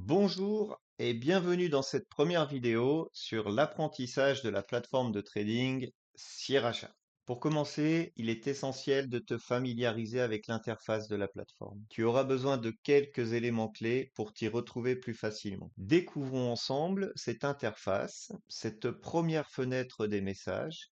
Bonjour et bienvenue dans cette première vidéo sur l'apprentissage de la plateforme de trading SierraChart. Pour commencer, il est essentiel de te familiariser avec l'interface de la plateforme. Tu auras besoin de quelques éléments clés pour t'y retrouver plus facilement. Découvrons ensemble cette interface, cette première fenêtre des messages,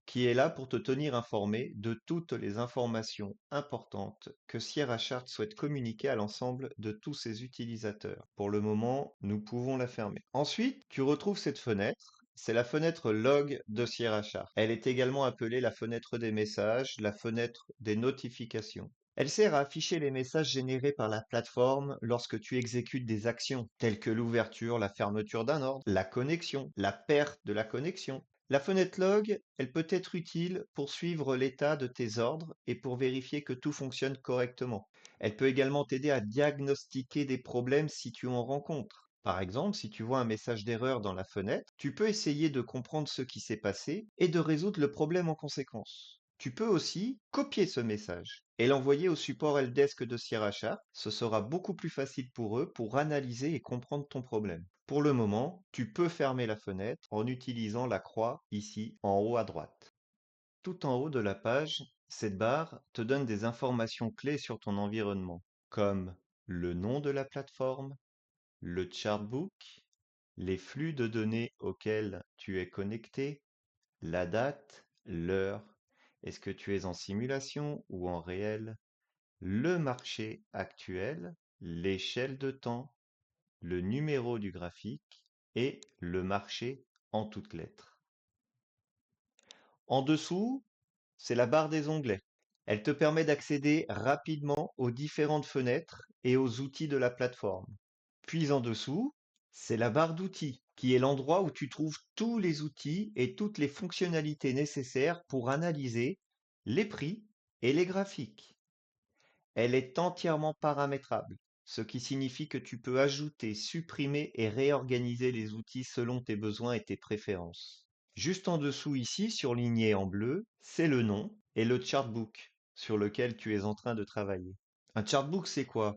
qui est là pour te tenir informé de toutes les informations importantes que SierraChart souhaite communiquer à l'ensemble de tous ses utilisateurs. Pour le moment, nous pouvons la fermer. Ensuite, tu retrouves cette fenêtre. C'est la fenêtre log de SierraChart. Elle est également appelée la fenêtre des messages, la fenêtre des notifications. Elle sert à afficher les messages générés par la plateforme lorsque tu exécutes des actions, telles que l'ouverture, la fermeture d'un ordre, la connexion, la perte de la connexion. La fenêtre log, elle peut être utile pour suivre l'état de tes ordres et pour vérifier que tout fonctionne correctement. Elle peut également t'aider à diagnostiquer des problèmes si tu en rencontres. Par exemple, si tu vois un message d'erreur dans la fenêtre, tu peux essayer de comprendre ce qui s'est passé et de résoudre le problème en conséquence. Tu peux aussi copier ce message et l'envoyer au support helpdesk de SierraChart. Ce sera beaucoup plus facile pour eux pour analyser et comprendre ton problème. Pour le moment, tu peux fermer la fenêtre en utilisant la croix ici en haut à droite. Tout en haut de la page, cette barre te donne des informations clés sur ton environnement, comme le nom de la plateforme, le chartbook, les flux de données auxquels tu es connecté, la date, l'heure, est-ce que tu es en simulation ou en réel, le marché actuel, l'échelle de temps, le numéro du graphique et le marché en toutes lettres. En dessous, c'est la barre des onglets. Elle te permet d'accéder rapidement aux différentes fenêtres et aux outils de la plateforme. Puis en dessous, c'est la barre d'outils, qui est l'endroit où tu trouves tous les outils et toutes les fonctionnalités nécessaires pour analyser les prix et les graphiques. Elle est entièrement paramétrable, ce qui signifie que tu peux ajouter, supprimer et réorganiser les outils selon tes besoins et tes préférences. Juste en dessous ici, surligné en bleu, c'est le nom et le chartbook sur lequel tu es en train de travailler. Un chartbook, c'est quoi?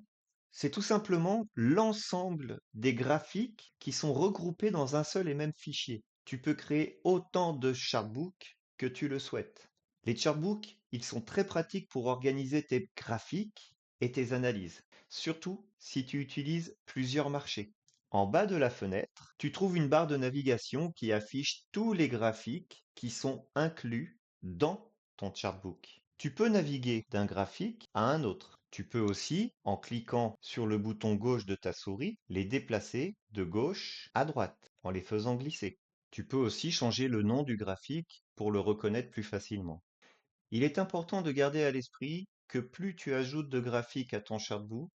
C'est tout simplement l'ensemble des graphiques qui sont regroupés dans un seul et même fichier. Tu peux créer autant de chartbooks que tu le souhaites. Les chartbooks, ils sont très pratiques pour organiser tes graphiques et tes analyses, surtout si tu utilises plusieurs marchés. En bas de la fenêtre, tu trouves une barre de navigation qui affiche tous les graphiques qui sont inclus dans ton chartbook. Tu peux naviguer d'un graphique à un autre. Tu peux aussi, en cliquant sur le bouton gauche de ta souris, les déplacer de gauche à droite en les faisant glisser. Tu peux aussi changer le nom du graphique pour le reconnaître plus facilement. Il est important de garder à l'esprit que plus tu ajoutes de graphiques à ton chartbook,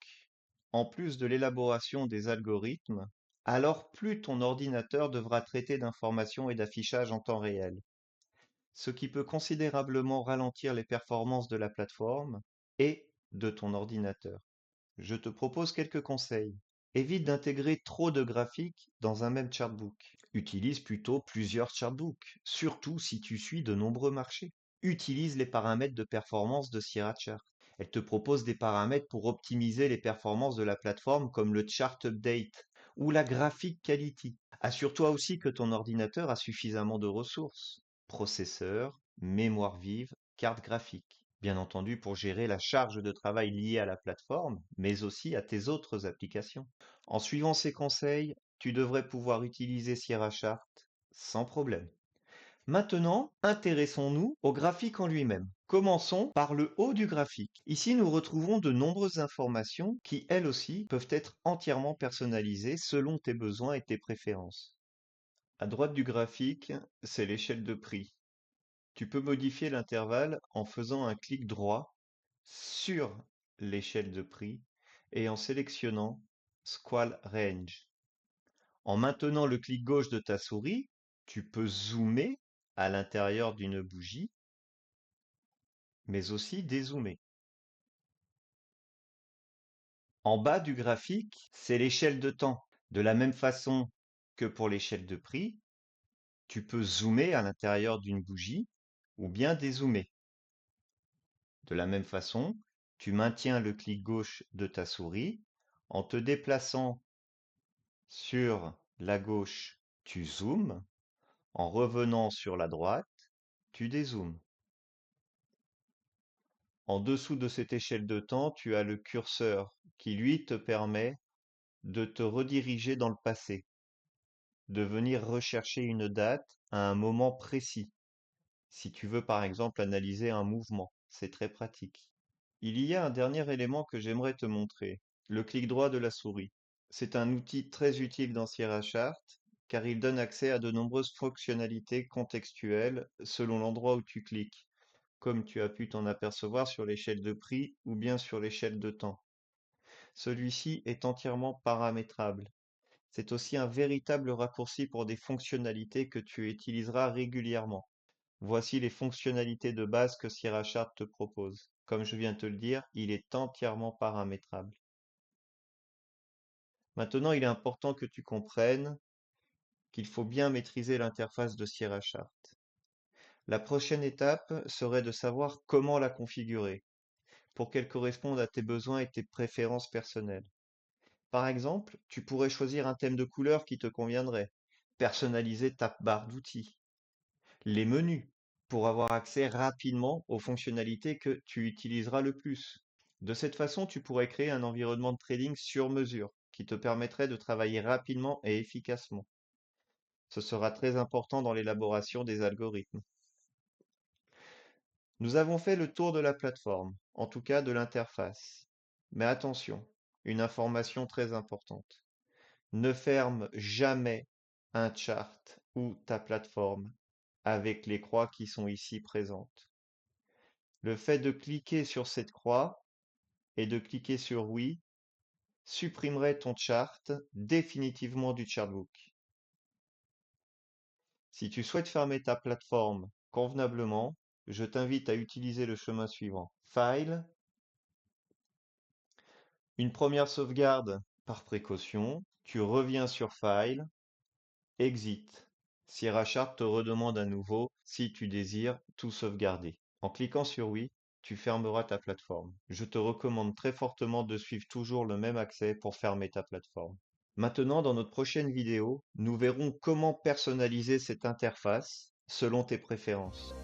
en plus de l'élaboration des algorithmes, alors plus ton ordinateur devra traiter d'informations et d'affichage en temps réel, ce qui peut considérablement ralentir les performances de la plateforme et de ton ordinateur. Je te propose quelques conseils. Évite d'intégrer trop de graphiques dans un même chartbook. Utilise plutôt plusieurs chartbooks, surtout si tu suis de nombreux marchés. Utilise les paramètres de performance de SierraChart. Elle te propose des paramètres pour optimiser les performances de la plateforme comme le chart update ou la graphic quality. Assure-toi aussi que ton ordinateur a suffisamment de ressources. Processeur, mémoire vive, carte graphique. Bien entendu pour gérer la charge de travail liée à la plateforme, mais aussi à tes autres applications. En suivant ces conseils, tu devrais pouvoir utiliser SierraChart sans problème. Maintenant, intéressons-nous au graphique en lui-même. Commençons par le haut du graphique. Ici, nous retrouvons de nombreuses informations qui, elles aussi, peuvent être entièrement personnalisées selon tes besoins et tes préférences. À droite du graphique, c'est l'échelle de prix. Tu peux modifier l'intervalle en faisant un clic droit sur l'échelle de prix et en sélectionnant Squall Range. En maintenant le clic gauche de ta souris, tu peux zoomer à l'intérieur d'une bougie, mais aussi dézoomer. En bas du graphique, c'est l'échelle de temps. De la même façon que pour l'échelle de prix, tu peux zoomer à l'intérieur d'une bougie ou bien dézoomer. De la même façon, tu maintiens le clic gauche de ta souris en te déplaçant Sur la gauche, tu zoomes. En revenant sur la droite, tu dézoomes. En dessous de cette échelle de temps, tu as le curseur qui, lui, te permet de te rediriger dans le passé, de venir rechercher une date à un moment précis. Si tu veux par exemple analyser un mouvement, c'est très pratique. Il y a un dernier élément que j'aimerais te montrer, le clic droit de la souris. C'est un outil très utile dans Sierra Chart car il donne accès à de nombreuses fonctionnalités contextuelles selon l'endroit où tu cliques, comme tu as pu t'en apercevoir sur l'échelle de prix ou bien sur l'échelle de temps. Celui-ci est entièrement paramétrable. C'est aussi un véritable raccourci pour des fonctionnalités que tu utiliseras régulièrement. Voici les fonctionnalités de base que Sierra Chart te propose. Comme je viens de te le dire, il est entièrement paramétrable. Maintenant, il est important que tu comprennes qu'il faut bien maîtriser l'interface de Sierra Chart. La prochaine étape serait de savoir comment la configurer pour qu'elle corresponde à tes besoins et tes préférences personnelles. Par exemple, tu pourrais choisir un thème de couleur qui te conviendrait, personnaliser ta barre d'outils, les menus, pour avoir accès rapidement aux fonctionnalités que tu utiliseras le plus. De cette façon, tu pourrais créer un environnement de trading sur mesure qui te permettrait de travailler rapidement et efficacement. Ce sera très important dans l'élaboration des algorithmes. Nous avons fait le tour de la plateforme, en tout cas de l'interface. Mais attention, une information très importante. Ne ferme jamais un chart ou ta plateforme avec les croix qui sont ici présentes. Le fait de cliquer sur cette croix et de cliquer sur oui supprimerait ton chart définitivement du chartbook. Si tu souhaites fermer ta plateforme convenablement, je t'invite à utiliser le chemin suivant. File, une première sauvegarde par précaution, tu reviens sur File, Exit. Sierra Chart te redemande à nouveau si tu désires tout sauvegarder. En cliquant sur Oui, tu fermeras ta plateforme. Je te recommande très fortement de suivre toujours le même accès pour fermer ta plateforme. Maintenant, dans notre prochaine vidéo, nous verrons comment personnaliser cette interface selon tes préférences.